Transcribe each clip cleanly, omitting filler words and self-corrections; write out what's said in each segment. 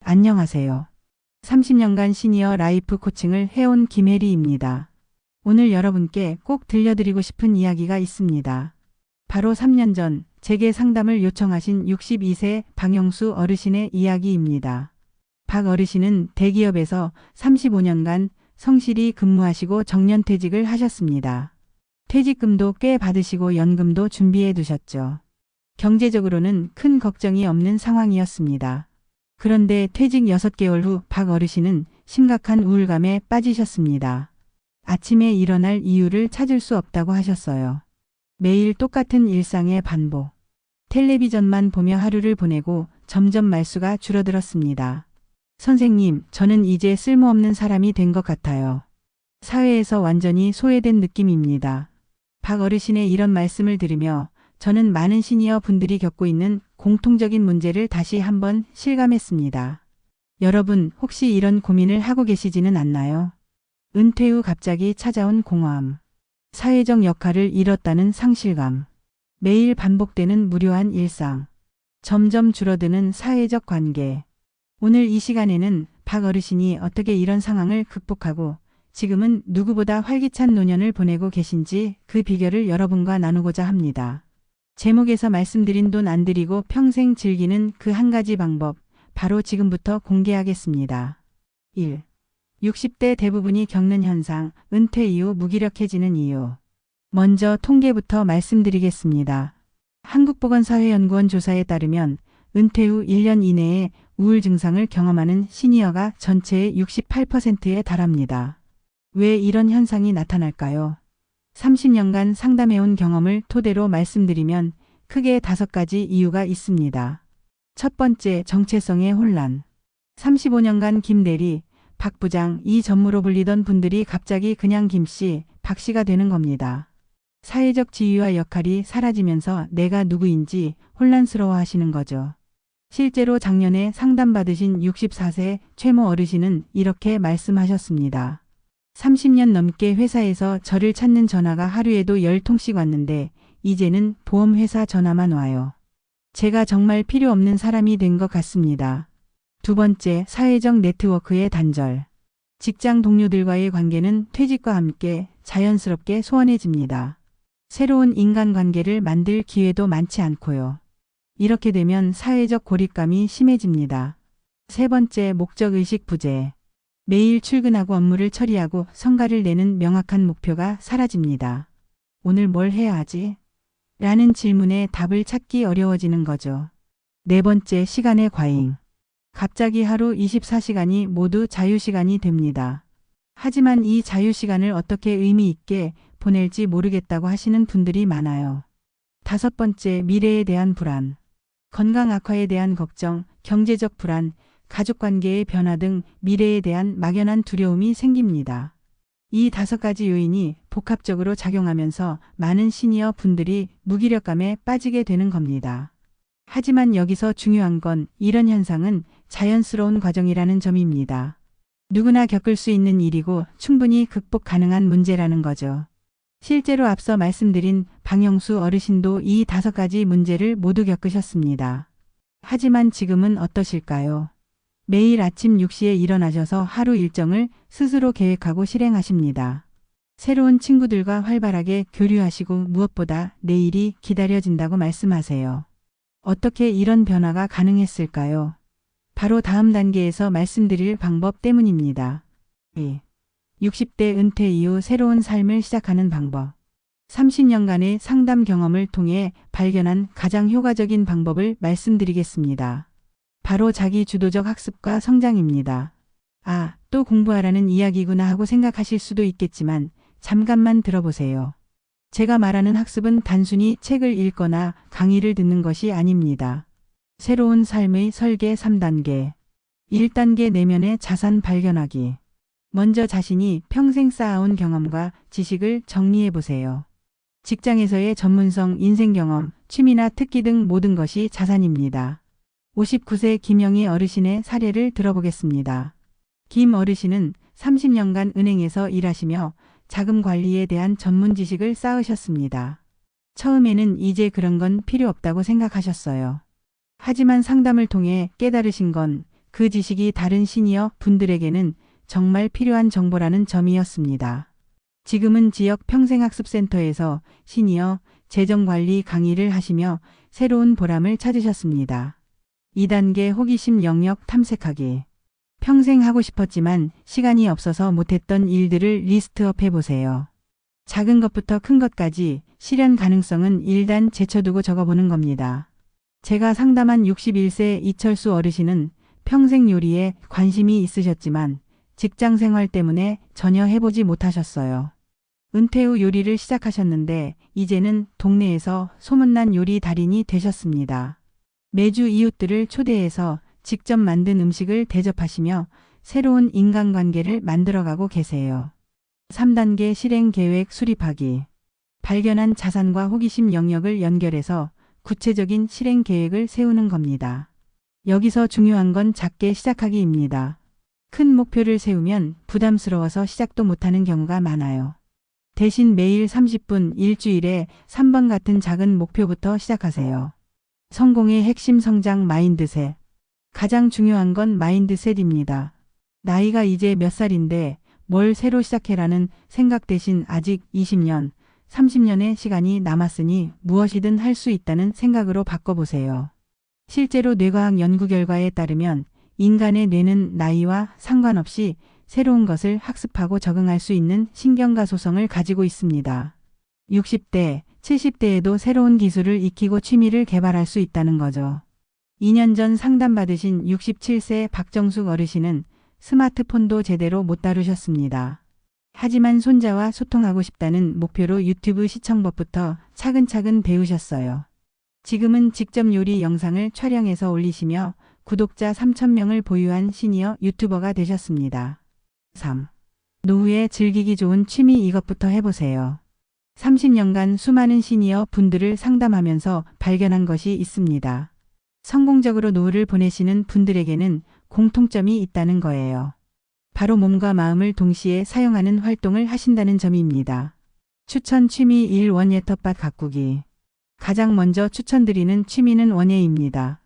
안녕하세요. 30년간 시니어 라이프 코칭을 해온 김혜리입니다. 오늘 여러분께 꼭 들려드리고 싶은 이야기가 있습니다. 바로 3년 전 제게 상담을 요청하신 62세 박영수 어르신의 이야기입니다. 박 어르신은 대기업에서 35년간 성실히 근무하시고 정년퇴직을 하셨습니다. 퇴직금도 꽤 받으시고 연금도 준비해 두셨죠. 경제적으로는 큰 걱정이 없는 상황이었습니다. 그런데 퇴직 6개월 후 박 어르신은 심각한 우울감에 빠지셨습니다. 아침에 일어날 이유를 찾을 수 없다고 하셨어요. 매일 똑같은 일상의 반복. 텔레비전만 보며 하루를 보내고 점점 말수가 줄어들었습니다. 선생님, 저는 이제 쓸모없는 사람이 된 것 같아요. 사회에서 완전히 소외된 느낌입니다. 박 어르신의 이런 말씀을 들으며 저는 많은 시니어 분들이 겪고 있는 공통적인 문제를 다시 한번 실감했습니다. 여러분, 혹시 이런 고민을 하고 계시지는 않나요? 은퇴 후 갑자기 찾아온 공허함, 사회적 역할을 잃었다는 상실감, 매일 반복되는 무료한 일상, 점점 줄어드는 사회적 관계. 오늘 이 시간에는 박 어르신이 어떻게 이런 상황을 극복하고 지금은 누구보다 활기찬 노년을 보내고 계신지 그 비결을 여러분과 나누고자 합니다. 제목에서 말씀드린 돈 안 들이고 평생 즐기는 그 한 가지 방법, 바로 지금부터 공개하겠습니다. 1. 60대 대부분이 겪는 현상, 은퇴 이후 무기력해지는 이유. 먼저 통계부터 말씀드리겠습니다. 한국보건사회연구원 조사에 따르면 은퇴 후 1년 이내에 우울 증상을 경험하는 시니어가 전체의 68%에 달합니다. 왜 이런 현상이 나타날까요? 30년간 상담해온 경험을 토대로 말씀드리면 크게 5가지 이유가 있습니다. 첫 번째, 정체성의 혼란. 35년간 김 대리, 박 부장, 이 전무로 불리던 분들이 갑자기 그냥 김씨, 박씨가 되는 겁니다. 사회적 지위와 역할이 사라지면서 내가 누구인지 혼란스러워 하시는 거죠. 실제로 작년에 상담받으신 64세 최모 어르신은 이렇게 말씀하셨습니다. 30년 넘게 회사에서 저를 찾는 전화가 하루에도 10통씩 왔는데 이제는 보험회사 전화만 와요. 제가 정말 필요 없는 사람이 된 것 같습니다. 두 번째, 사회적 네트워크의 단절. 직장 동료들과의 관계는 퇴직과 함께 자연스럽게 소원해집니다. 새로운 인간관계를 만들 기회도 많지 않고요. 이렇게 되면 사회적 고립감이 심해집니다. 세 번째, 목적의식 부재. 매일 출근하고 업무를 처리하고 성과를 내는 명확한 목표가 사라집니다. 오늘 뭘 해야 하지? 라는 질문에 답을 찾기 어려워지는 거죠. 네 번째, 시간의 과잉. 갑자기 하루 24시간이 모두 자유시간이 됩니다. 하지만 이 자유시간을 어떻게 의미 있게 보낼지 모르겠다고 하시는 분들이 많아요. 다섯 번째, 미래에 대한 불안. 건강 악화에 대한 걱정, 경제적 불안, 가족관계의 변화 등 미래에 대한 막연한 두려움이 생깁니다. 이 5가지 요인이 복합적으로 작용하면서 많은 시니어 분들이 무기력감에 빠지게 되는 겁니다. 하지만 여기서 중요한 건 이런 현상은 자연스러운 과정이라는 점입니다. 누구나 겪을 수 있는 일이고 충분히 극복 가능한 문제라는 거죠. 실제로 앞서 말씀드린 박영수 어르신도 이 5가지 문제를 모두 겪으셨습니다. 하지만 지금은 어떠실까요? 매일 아침 6시에 일어나셔서 하루 일정을 스스로 계획하고 실행하십니다. 새로운 친구들과 활발하게 교류하시고 무엇보다 내일이 기다려진다고 말씀하세요. 어떻게 이런 변화가 가능했을까요? 바로 다음 단계에서 말씀드릴 방법 때문입니다. 2. 60대 은퇴 이후 새로운 삶을 시작하는 방법. 30년간의 상담 경험을 통해 발견한 가장 효과적인 방법을 말씀드리겠습니다. 바로 자기 주도적 학습과 성장입니다. 아, 또 공부하라는 이야기구나 하고 생각하실 수도 있겠지만 잠깐만 들어보세요. 제가 말하는 학습은 단순히 책을 읽거나 강의를 듣는 것이 아닙니다. 새로운 삶의 설계 3단계. 1단계, 내면의 자산 발견하기. 먼저 자신이 평생 쌓아온 경험과 지식을 정리해 보세요. 직장에서의 전문성, 인생 경험, 취미나 특기 등 모든 것이 자산입니다. 59세 김영희 어르신의 사례를 들어보겠습니다. 김 어르신은 30년간 은행에서 일하시며 자금 관리에 대한 전문 지식을 쌓으셨습니다. 처음에는 이제 그런 건 필요 없다고 생각하셨어요. 하지만 상담을 통해 깨달으신 건 그 지식이 다른 시니어 분들에게는 정말 필요한 정보라는 점이었습니다. 지금은 지역 평생학습센터에서 시니어 재정관리 강의를 하시며 새로운 보람을 찾으셨습니다. 2단계 호기심 영역 탐색하기. 평생 하고 싶었지만 시간이 없어서 못했던 일들을 리스트업 해보세요. 작은 것부터 큰 것까지 실현 가능성은 일단 제쳐두고 적어보는 겁니다. 제가 상담한 61세 이철수 어르신은 평생 요리에 관심이 있으셨지만 직장 생활 때문에 전혀 해보지 못하셨어요. 은퇴 후 요리를 시작하셨는데 이제는 동네에서 소문난 요리 달인이 되셨습니다. 매주 이웃들을 초대해서 직접 만든 음식을 대접하시며 새로운 인간관계를 만들어가고 계세요. 3단계 실행 계획 수립하기. 발견한 자산과 호기심 영역을 연결해서 구체적인 실행 계획을 세우는 겁니다. 여기서 중요한 건 작게 시작하기입니다. 큰 목표를 세우면 부담스러워서 시작도 못하는 경우가 많아요. 대신 매일 30분, 일주일에 3번 같은 작은 목표부터 시작하세요. 성공의 핵심 성장 마인드셋. 가장 중요한 건 마인드셋입니다. 나이가 이제 몇 살인데 뭘 새로 시작해라는 생각 대신 아직 20년, 30년의 시간이 남았으니 무엇이든 할 수 있다는 생각으로 바꿔보세요. 실제로 뇌과학 연구 결과에 따르면 인간의 뇌는 나이와 상관없이 새로운 것을 학습하고 적응할 수 있는 신경과 소성을 가지고 있습니다. 60대, 70대에도 새로운 기술을 익히고 취미를 개발할 수 있다는 거죠. 2년 전 상담받으신 67세 박정숙 어르신은 스마트폰도 제대로 못 다루셨습니다. 하지만 손자와 소통하고 싶다는 목표로 유튜브 시청법부터 차근차근 배우셨어요. 지금은 직접 요리 영상을 촬영해서 올리시며 구독자 3,000명을 보유한 시니어 유튜버가 되셨습니다. 3. 노후에 즐기기 좋은 취미 이것부터 해보세요. 30년간 수많은 시니어 분들을 상담하면서 발견한 것이 있습니다. 성공적으로 노후를 보내시는 분들에게는 공통점이 있다는 거예요. 바로 몸과 마음을 동시에 사용하는 활동을 하신다는 점입니다. 추천 취미 1. 원예 텃밭 가꾸기. 가장 먼저 추천드리는 취미는 원예입니다.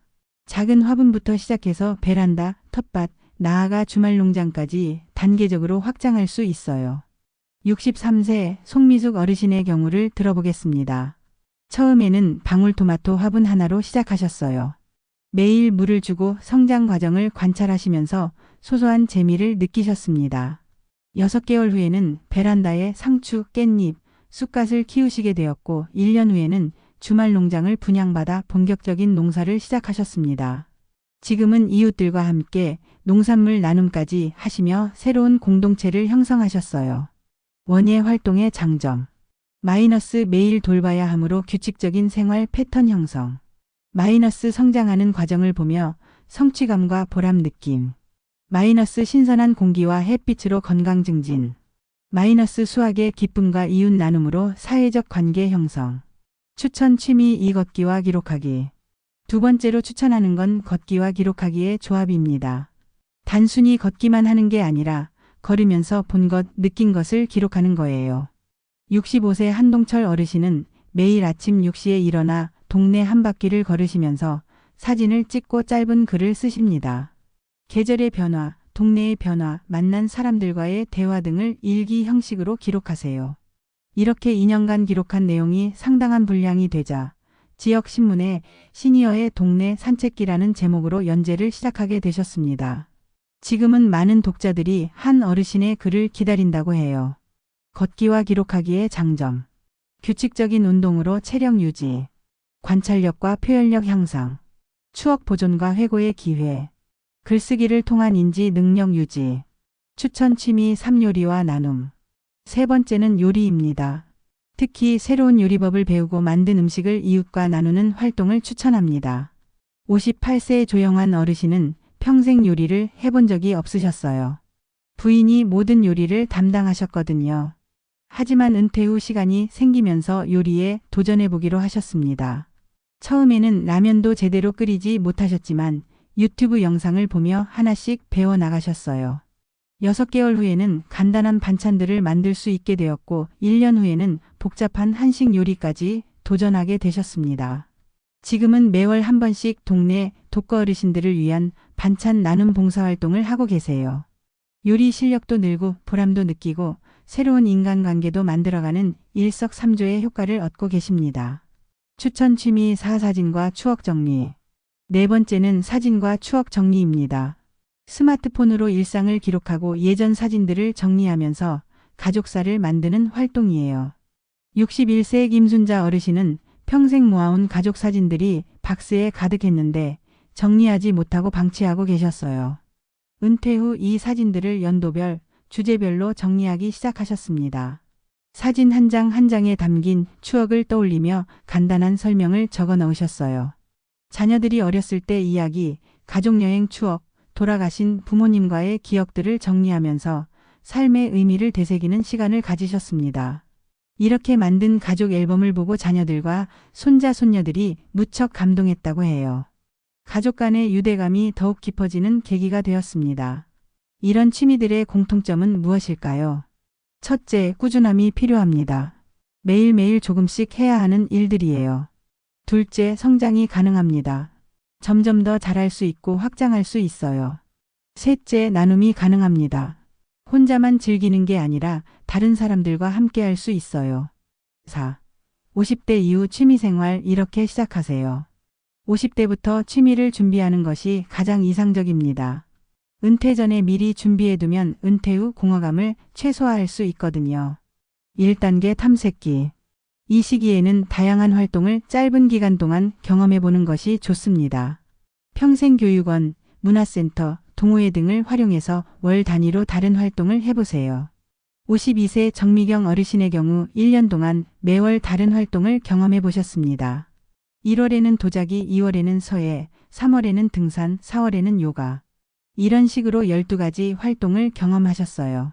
작은 화분부터 시작해서 베란다, 텃밭, 나아가 주말 농장까지 단계적으로 확장할 수 있어요. 63세 송미숙 어르신의 경우를 들어보겠습니다. 처음에는 방울토마토 화분 하나로 시작하셨어요. 매일 물을 주고 성장 과정을 관찰하시면서 소소한 재미를 느끼셨습니다. 6개월 후에는 베란다에 상추, 깻잎, 쑥갓을 키우시게 되었고 1년 후에는 주말 농장을 분양받아 본격적인 농사를 시작하셨습니다. 지금은 이웃들과 함께 농산물 나눔까지 하시며 새로운 공동체를 형성하셨어요. 원예 활동의 장점. 마이너스 매일 돌봐야 하므로 규칙적인 생활 패턴 형성. 마이너스 성장하는 과정을 보며 성취감과 보람 느낌. 마이너스 신선한 공기와 햇빛으로 건강 증진. 마이너스 수확의 기쁨과 이웃 나눔으로 사회적 관계 형성. 추천 취미 2. 걷기와 기록하기. 두 번째로 추천하는 건 걷기와 기록하기의 조합입니다. 단순히 걷기만 하는 게 아니라 걸으면서 본 것, 느낀 것을 기록하는 거예요. 65세 한동철 어르신은 매일 아침 6시에 일어나 동네 한 바퀴를 걸으시면서 사진을 찍고 짧은 글을 쓰십니다. 계절의 변화, 동네의 변화, 만난 사람들과의 대화 등을 일기 형식으로 기록하세요. 이렇게 2년간 기록한 내용이 상당한 분량이 되자 지역신문에 시니어의 동네 산책기라는 제목으로 연재를 시작하게 되셨습니다. 지금은 많은 독자들이 한 어르신의 글을 기다린다고 해요. 걷기와 기록하기의 장점. 규칙적인 운동으로 체력 유지. 관찰력과 표현력 향상. 추억 보존과 회고의 기회. 글쓰기를 통한 인지 능력 유지. 추천 취미 3. 요리와 나눔. 세 번째는 요리입니다. 특히 새로운 요리법을 배우고 만든 음식을 이웃과 나누는 활동을 추천합니다. 58세 조영환 어르신은 평생 요리를 해본 적이 없으셨어요. 부인이 모든 요리를 담당하셨거든요. 하지만 은퇴 후 시간이 생기면서 요리에 도전해보기로 하셨습니다. 처음에는 라면도 제대로 끓이지 못하셨지만 유튜브 영상을 보며 하나씩 배워나가셨어요. 6개월 후에는 간단한 반찬들을 만들 수 있게 되었고 1년 후에는 복잡한 한식 요리까지 도전하게 되셨습니다. 지금은 매월 한 번씩 동네 독거 어르신들을 위한 반찬 나눔 봉사활동을 하고 계세요. 요리 실력도 늘고 보람도 느끼고 새로운 인간관계도 만들어가는 일석삼조의 효과를 얻고 계십니다. 추천 취미 4. 사진과 추억 정리. 네 번째는 사진과 추억 정리입니다. 스마트폰으로 일상을 기록하고 예전 사진들을 정리하면서 가족사를 만드는 활동이에요. 61세 김순자 어르신은 평생 모아온 가족 사진들이 박스에 가득했는데 정리하지 못하고 방치하고 계셨어요. 은퇴 후 이 사진들을 연도별, 주제별로 정리하기 시작하셨습니다. 사진 한 장 한 장에 담긴 추억을 떠올리며 간단한 설명을 적어 넣으셨어요. 자녀들이 어렸을 때 이야기, 가족여행 추억, 돌아가신 부모님과의 기억들을 정리하면서 삶의 의미를 되새기는 시간을 가지셨습니다. 이렇게 만든 가족 앨범을 보고 자녀들과 손자, 손녀들이 무척 감동했다고 해요. 가족 간의 유대감이 더욱 깊어지는 계기가 되었습니다. 이런 취미들의 공통점은 무엇일까요? 첫째, 꾸준함이 필요합니다. 매일매일 조금씩 해야 하는 일들이에요. 둘째, 성장이 가능합니다. 점점 더 잘할 수 있고 확장할 수 있어요. 셋째, 나눔이 가능합니다. 혼자만 즐기는 게 아니라 다른 사람들과 함께 할 수 있어요. 4. 50대 이후 취미생활 이렇게 시작하세요. 50대부터 취미를 준비하는 것이 가장 이상적입니다. 은퇴 전에 미리 준비해두면 은퇴 후 공허감을 최소화할 수 있거든요. 1단계 탐색기. 이 시기에는 다양한 활동을 짧은 기간 동안 경험해보는 것이 좋습니다. 평생교육원, 문화센터, 동호회 등을 활용해서 월 단위로 다른 활동을 해보세요. 52세 정미경 어르신의 경우 1년 동안 매월 다른 활동을 경험해 보셨습니다. 1월에는 도자기, 2월에는 서예, 3월에는 등산, 4월에는 요가. 이런 식으로 12가지 활동을 경험하셨어요.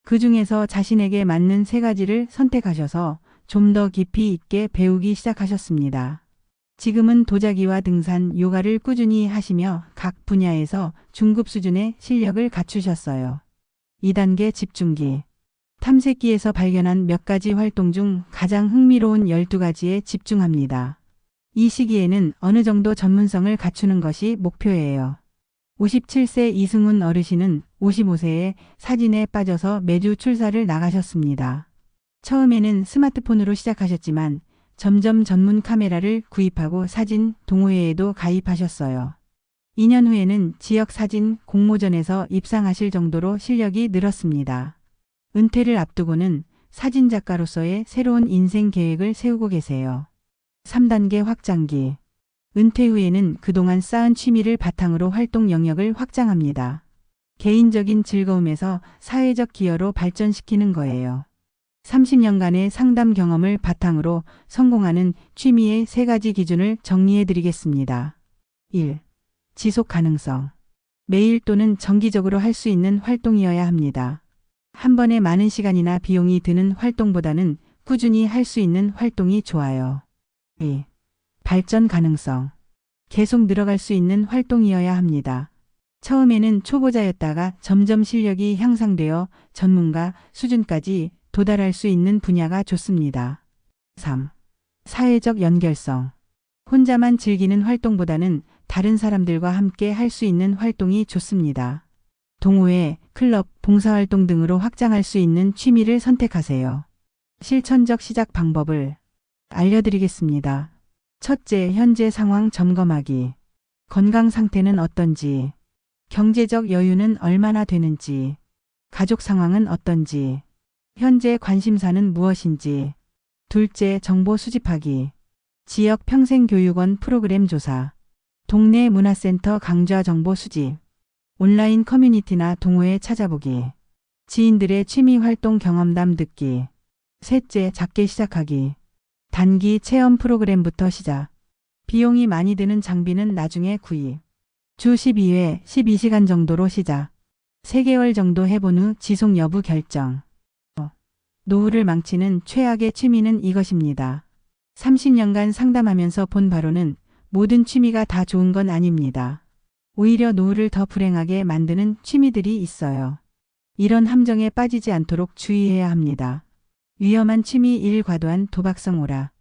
그 중에서 자신에게 맞는 3가지를 선택하셔서 좀 더 깊이 있게 배우기 시작하셨습니다. 지금은 도자기와 등산, 요가를 꾸준히 하시며 각 분야에서 중급 수준의 실력을 갖추셨어요. 2단계 집중기. 탐색기에서 발견한 몇 가지 활동 중 가장 흥미로운 12가지에 집중합니다. 이 시기에는 어느 정도 전문성을 갖추는 것이 목표예요. 57세 이승훈 어르신은 55세에 사진에 빠져서 매주 출사를 나가셨습니다. 처음에는 스마트폰으로 시작하셨지만 점점 전문 카메라를 구입하고 사진 동호회에도 가입하셨어요. 2년 후에는 지역 사진 공모전에서 입상하실 정도로 실력이 늘었습니다. 은퇴를 앞두고는 사진작가로서의 새로운 인생 계획을 세우고 계세요. 3단계 확장기. 은퇴 후에는 그동안 쌓은 취미를 바탕으로 활동 영역을 확장합니다. 개인적인 즐거움에서 사회적 기여로 발전시키는 거예요. 30년간의 상담 경험을 바탕으로 성공하는 취미의 3가지 기준을 정리해 드리겠습니다. 1. 지속 가능성. 매일 또는 정기적으로 할 수 있는 활동이어야 합니다. 한 번에 많은 시간이나 비용이 드는 활동보다는 꾸준히 할 수 있는 활동이 좋아요. 2. 발전 가능성. 계속 늘어갈 수 있는 활동이어야 합니다. 처음에는 초보자였다가 점점 실력이 향상되어 전문가 수준까지 도달할 수 있는 분야가 좋습니다. 3. 사회적 연결성. 혼자만 즐기는 활동보다는 다른 사람들과 함께 할 수 있는 활동이 좋습니다. 동호회, 클럽, 봉사활동 등으로 확장할 수 있는 취미를 선택하세요. 실천적 시작 방법을 알려드리겠습니다. 첫째, 현재 상황 점검하기. 건강 상태는 어떤지, 경제적 여유는 얼마나 되는지, 가족 상황은 어떤지, 현재 관심사는 무엇인지. 둘째, 정보 수집하기. 지역 평생교육원 프로그램 조사, 동네 문화센터 강좌 정보 수집, 온라인 커뮤니티나 동호회 찾아보기, 지인들의 취미 활동 경험담 듣기. 셋째, 작게 시작하기. 단기 체험 프로그램부터 시작. 비용이 많이 드는 장비는 나중에 구입. 주 12회, 12시간 정도로 시작. 3개월 정도 해본 후 지속 여부 결정. 노후를 망치는 최악의 취미는 이것입니다. 30년간 상담하면서 본 바로는 모든 취미가 다 좋은 건 아닙니다. 오히려 노후를 더 불행하게 만드는 취미들이 있어요. 이런 함정에 빠지지 않도록 주의해야 합니다. 위험한 취미 1. 과도한 도박성 오락.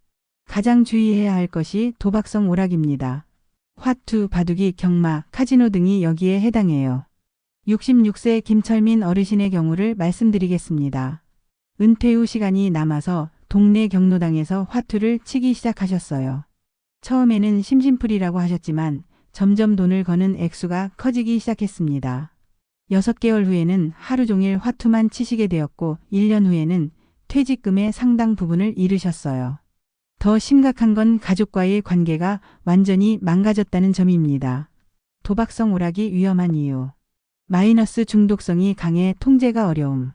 가장 주의해야 할 것이 도박성 오락입니다. 화투, 바둑이, 경마, 카지노 등이 여기에 해당해요. 66세 김철민 어르신의 경우를 말씀드리겠습니다. 은퇴 후 시간이 남아서 동네 경로당에서 화투를 치기 시작하셨어요. 처음에는 심심풀이라고 하셨지만 점점 돈을 거는 액수가 커지기 시작했습니다. 6개월 후에는 하루 종일 화투만 치시게 되었고 1년 후에는 퇴직금의 상당 부분을 잃으셨어요. 더 심각한 건 가족과의 관계가 완전히 망가졌다는 점입니다. 도박성 오락이 위험한 이유. 마이너스 중독성이 강해 통제가 어려움.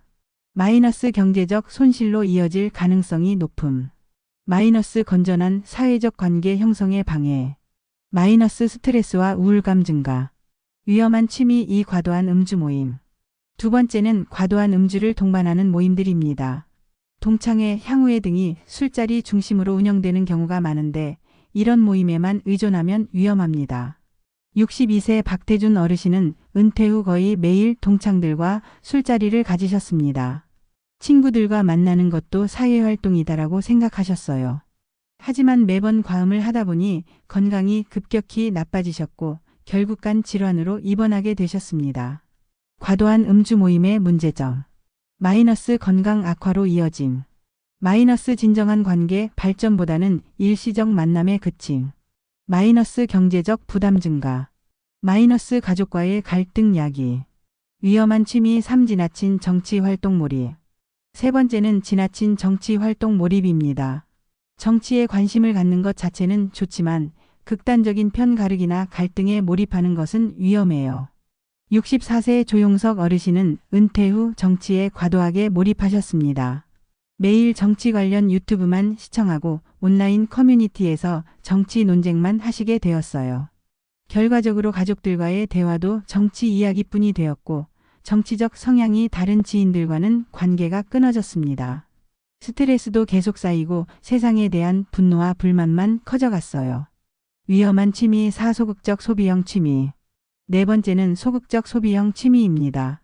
마이너스 경제적 손실로 이어질 가능성이 높음. 마이너스 건전한 사회적 관계 형성에 방해. 마이너스 스트레스와 우울감 증가. 위험한 취미 2. 과도한 음주 모임. 두 번째는 과도한 음주를 동반하는 모임들입니다. 동창회, 향후회 등이 술자리 중심으로 운영되는 경우가 많은데 이런 모임에만 의존하면 위험합니다. 62세 박태준 어르신은 은퇴 후 거의 매일 동창들과 술자리를 가지셨습니다. 친구들과 만나는 것도 사회활동이다라고 생각하셨어요. 하지만 매번 과음을 하다 보니 건강이 급격히 나빠지셨고 결국 간 질환으로 입원하게 되셨습니다. 과도한 음주 모임의 문제점. 마이너스 건강 악화로 이어짐. 마이너스 진정한 관계 발전보다는 일시적 만남의 그침. 마이너스 경제적 부담 증가. 마이너스 가족과의 갈등 야기. 위험한 취미 3. 지나친 정치 활동 몰입. 세 번째는 지나친 정치 활동 몰입입니다. 정치에 관심을 갖는 것 자체는 좋지만 극단적인 편 가르기나 갈등에 몰입하는 것은 위험해요. 64세 조용석 어르신은 은퇴 후 정치에 과도하게 몰입하셨습니다. 매일 정치 관련 유튜브만 시청하고 온라인 커뮤니티에서 정치 논쟁만 하시게 되었어요. 결과적으로 가족들과의 대화도 정치 이야기뿐이 되었고 정치적 성향이 다른 지인들과는 관계가 끊어졌습니다. 스트레스도 계속 쌓이고 세상에 대한 분노와 불만만 커져갔어요. 위험한 취미 4. 소극적 소비형 취미. 네 번째는 소극적 소비형 취미입니다.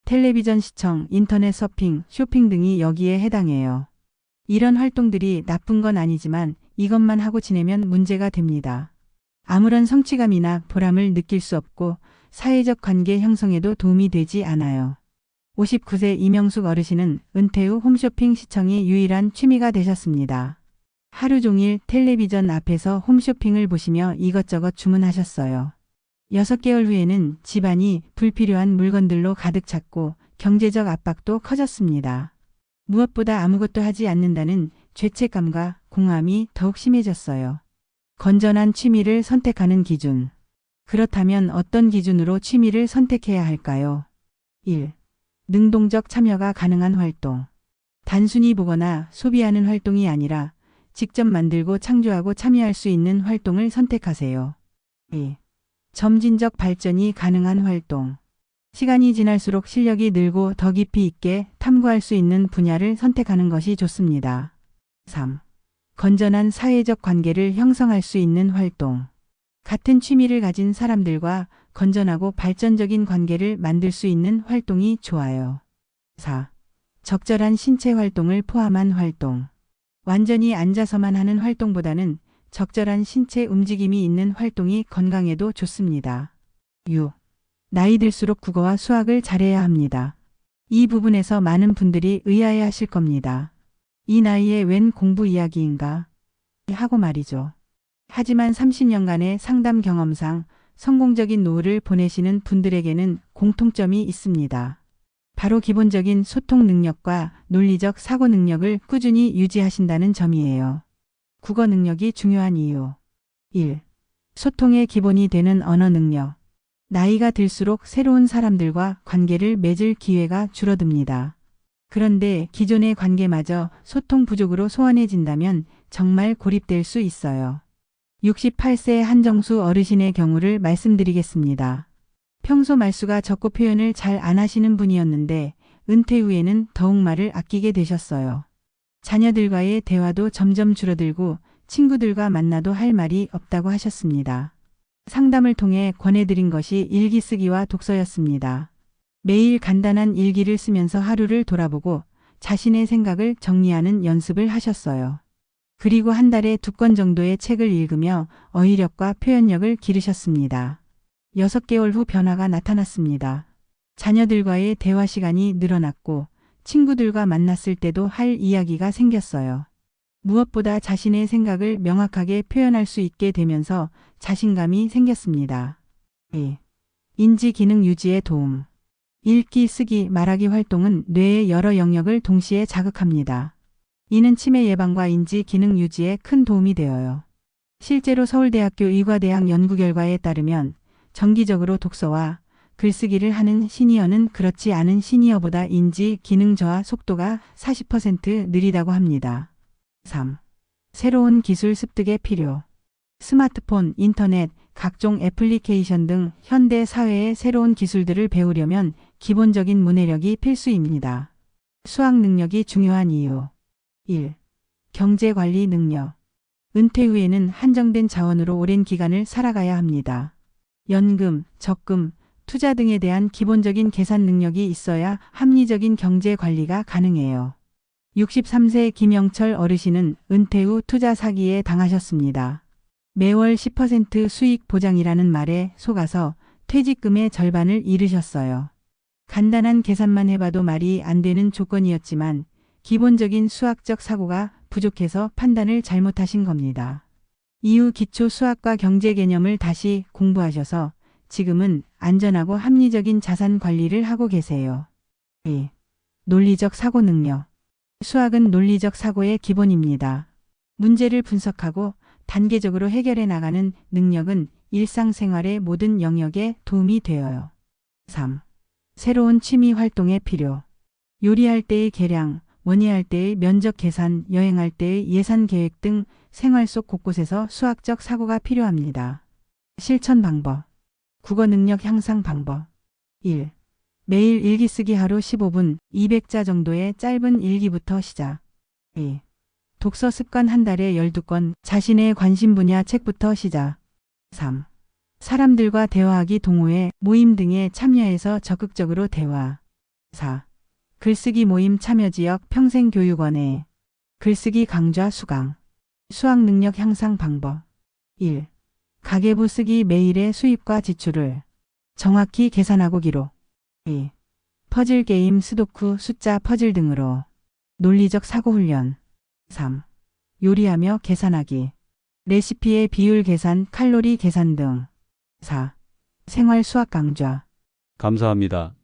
텔레비전 시청, 인터넷 서핑, 쇼핑 등이 여기에 해당해요. 이런 활동들이 나쁜 건 아니지만 이것만 하고 지내면 문제가 됩니다. 아무런 성취감이나 보람을 느낄 수 없고 사회적 관계 형성에도 도움이 되지 않아요. 59세 이명숙 어르신은 은퇴 후 홈쇼핑 시청이 유일한 취미가 되셨습니다. 하루 종일 텔레비전 앞에서 홈쇼핑을 보시며 이것저것 주문하셨어요. 6개월 후에는 집안이 불필요한 물건들로 가득 찼고 경제적 압박도 커졌습니다. 무엇보다 아무것도 하지 않는다는 죄책감과 공함이 더욱 심해졌어요. 건전한 취미를 선택하는 기준. 그렇다면 어떤 기준으로 취미를 선택해야 할까요? 1. 능동적 참여가 가능한 활동. 단순히 보거나 소비하는 활동이 아니라 직접 만들고 창조하고 참여할 수 있는 활동을 선택하세요. 2. 점진적 발전이 가능한 활동. 시간이 지날수록 실력이 늘고 더 깊이 있게 탐구할 수 있는 분야를 선택하는 것이 좋습니다. 3. 건전한 사회적 관계를 형성할 수 있는 활동. 같은 취미를 가진 사람들과 건전하고 발전적인 관계를 만들 수 있는 활동이 좋아요. 4. 적절한 신체 활동을 포함한 활동. 완전히 앉아서만 하는 활동보다는 적절한 신체 움직임이 있는 활동이 건강에도 좋습니다. 6. 나이 들수록 국어와 수학을 잘해야 합니다. 이 부분에서 많은 분들이 의아해 하실 겁니다. 이 나이에 웬 공부 이야기인가? 하고 말이죠. 하지만 30년간의 상담 경험상 성공적인 노후를 보내시는 분들에게는 공통점이 있습니다. 바로 기본적인 소통 능력과 논리적 사고 능력을 꾸준히 유지하신다는 점이에요. 국어 능력이 중요한 이유. 1. 소통의 기본이 되는 언어 능력. 나이가 들수록 새로운 사람들과 관계를 맺을 기회가 줄어듭니다. 그런데 기존의 관계마저 소통 부족으로 소원해진다면 정말 고립될 수 있어요. 68세 한정수 어르신의 경우를 말씀드리겠습니다. 평소 말수가 적고 표현을 잘 안 하시는 분이었는데 은퇴 후에는 더욱 말을 아끼게 되셨어요. 자녀들과의 대화도 점점 줄어들고 친구들과 만나도 할 말이 없다고 하셨습니다. 상담을 통해 권해드린 것이 일기 쓰기와 독서였습니다. 매일 간단한 일기를 쓰면서 하루를 돌아보고 자신의 생각을 정리하는 연습을 하셨어요. 그리고 한 달에 2권 정도의 책을 읽으며 어휘력과 표현력을 기르셨습니다. 6개월 후 변화가 나타났습니다. 자녀들과의 대화 시간이 늘어났고 친구들과 만났을 때도 할 이야기가 생겼어요. 무엇보다 자신의 생각을 명확하게 표현할 수 있게 되면서 자신감이 생겼습니다. 인지 기능 유지에 도움. 읽기, 쓰기, 말하기 활동은 뇌의 여러 영역을 동시에 자극합니다. 이는 치매 예방과 인지 기능 유지에 큰 도움이 되어요. 실제로 서울대학교 의과대학 연구 결과에 따르면 정기적으로 독서와 글쓰기를 하는 시니어는 그렇지 않은 시니어보다 인지 기능 저하 속도가 40% 느리다고 합니다. 3. 새로운 기술 습득의 필요. 스마트폰, 인터넷, 각종 애플리케이션 등 현대 사회의 새로운 기술들을 배우려면 기본적인 문해력이 필수입니다. 수학 능력이 중요한 이유. 1. 경제관리 능력. 은퇴 후에는 한정된 자원으로 오랜 기간을 살아가야 합니다. 연금, 적금, 투자 등에 대한 기본적인 계산 능력이 있어야 합리적인 경제 관리가 가능해요. 63세 김영철 어르신은 은퇴 후 투자 사기에 당하셨습니다. 매월 10% 수익 보장이라는 말에 속아서 퇴직금의 절반을 잃으셨어요. 간단한 계산만 해봐도 말이 안 되는 조건이었지만 기본적인 수학적 사고가 부족해서 판단을 잘못하신 겁니다. 이후 기초 수학과 경제 개념을 다시 공부하셔서 지금은 안전하고 합리적인 자산 관리를 하고 계세요. 2. 논리적 사고 능력. 수학은 논리적 사고의 기본입니다. 문제를 분석하고 단계적으로 해결해 나가는 능력은 일상생활의 모든 영역에 도움이 되어요. 3. 새로운 취미 활동의 필요. 요리할 때의 계량, 원예할 때의 면적 계산, 여행할 때의 예산 계획 등 생활 속 곳곳에서 수학적 사고가 필요합니다. 실천 방법. 국어 능력 향상 방법. 1. 매일 일기 쓰기 하루 15분, 200자 정도의 짧은 일기부터 시작. 2. 독서 습관 한 달에 12권, 자신의 관심 분야 책부터 시작. 3. 사람들과 대화하기 동호회, 모임 등에 참여해서 적극적으로 대화. 4. 글쓰기 모임 참여 지역 평생교육원에 글쓰기 강좌 수강. 수학 능력 향상 방법. 1. 가계부 쓰기 매일의 수입과 지출을 정확히 계산하고 기록. 2. 퍼즐 게임, 스도쿠, 숫자 퍼즐 등으로 논리적 사고 훈련. 3. 요리하며 계산하기. 레시피의 비율 계산, 칼로리 계산 등. 4. 생활 수학 강좌. 감사합니다.